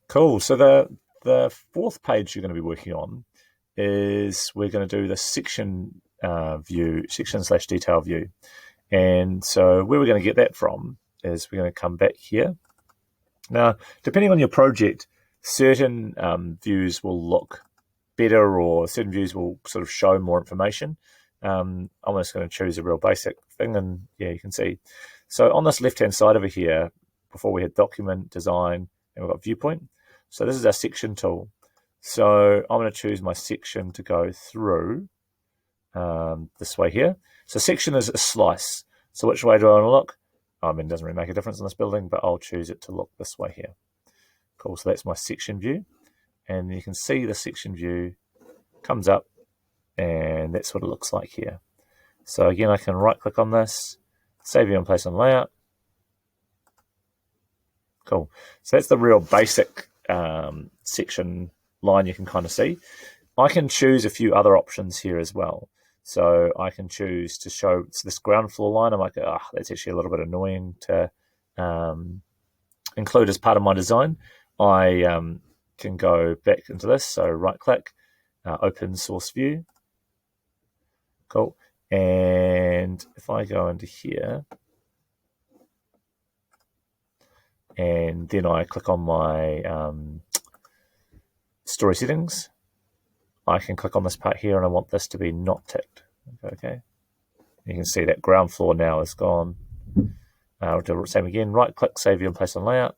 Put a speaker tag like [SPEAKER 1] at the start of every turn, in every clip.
[SPEAKER 1] Cool. So the fourth page you're going to be working on is we're going to do the section view, section/detail view. And so where we're going to get that from is we're going to come back here. Now, depending on your project, certain views will look better or certain views will sort of show more information. I'm just going to choose a real basic thing, and yeah, you can see. So on this left-hand side over here, before we had document, design, and we've got viewpoint. So this is our section tool. So I'm going to choose my section to go through this way here. So section is a slice. So which way do I want to look? I mean, it doesn't really make a difference in this building, but I'll choose it to look this way here. Cool, so that's my section view. And you can see the section view comes up, and that's what it looks like here. So again, I can right-click on this, save view and place on layout. Cool. So that's the real basic section line you can kind of see. I can choose a few other options here as well. So I can choose to show this ground floor line. I'm like, that's actually a little bit annoying to include as part of my design. I can go back into this. So right-click, open source view. Cool. And if I go into here, and then I click on my story settings, I can click on this part here, and I want this to be not ticked. Okay. You can see that ground floor now is gone. We'll do the same again. Right click, save view and place on layout.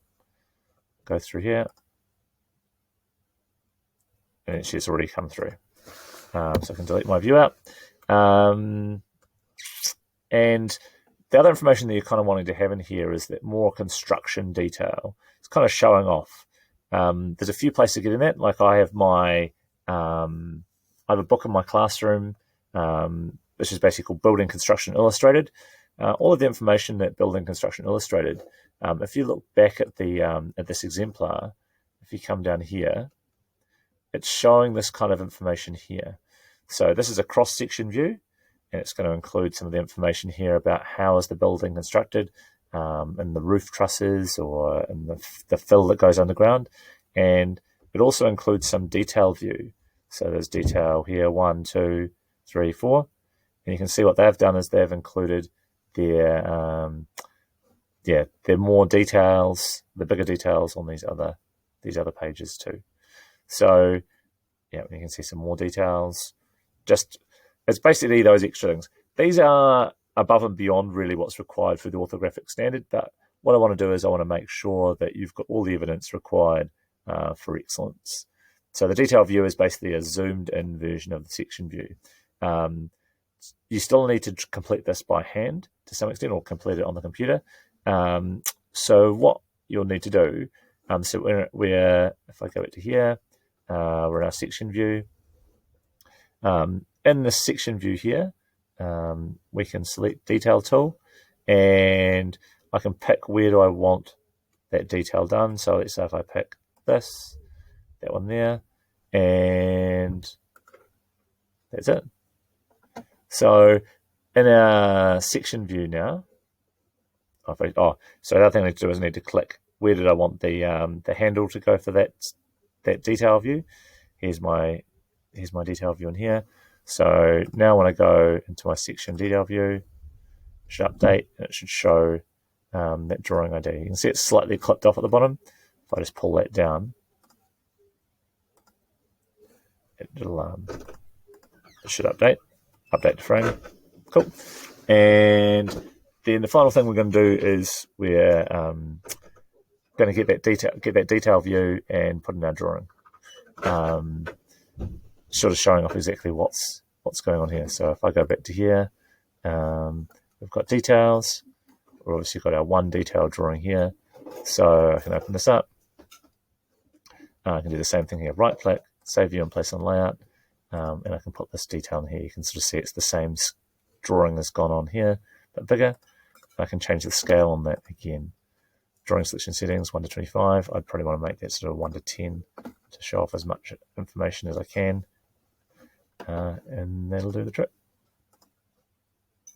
[SPEAKER 1] Go through here. And it's already come through. So I can delete my view out. And the other information that you're kind of wanting to have in here is that more construction detail. It's kind of showing off. There's a few places to get in that. Like I have my, I have a book in my classroom, which is basically called Building Construction Illustrated. All of the information that Building Construction Illustrated, if you look back at the at this exemplar, if you come down here, it's showing this kind of information here. So this is a cross-section view, and it's going to include some of the information here about how is the building constructed, and the roof trusses or in the fill that goes underground. And it also includes some detail view. So there's detail here, 1, 2, 3, 4. And you can see what they've done is they've included their more details, the bigger details on these other pages too. So yeah, you can see some more details. It's basically those extra things. These are above and beyond really what's required for the orthographic standard, but what I want to do is I want to make sure that you've got all the evidence required for excellence. So the detail view is basically a zoomed in version of the section view. You still need to complete this by hand to some extent, or complete it on the computer. So what you'll need to do, so if I go back to here, we're in our section view. In this section view here, we can select detail tool, and I can pick where do I want that detail done. So let's say if I pick this, that one there, and that's it. So in our section view now, so the other thing I need to do is I need to click where did I want the handle to go for that detail view. Here's my detail view in here. So now when I go into my section detail view, it should update, and it should show that drawing ID. You can see it's slightly clipped off at the bottom. If I just pull that down, it should update to frame. Cool. And then the final thing we're going to do is we're going to get that detail view and put in our drawing. Sort of showing off exactly what's going on here. So if I go back to here, we've got details. We've obviously got our one detail drawing here. So I can open this up. I can do the same thing here. Right click, save view and place on layout. And I can put this detail in here. You can sort of see it's the same drawing that's gone on here, but bigger. I can change the scale on that again. Drawing selection settings, 1 to 25. I'd probably want to make that sort of 1 to 10 to show off as much information as I can. And that'll do the trick.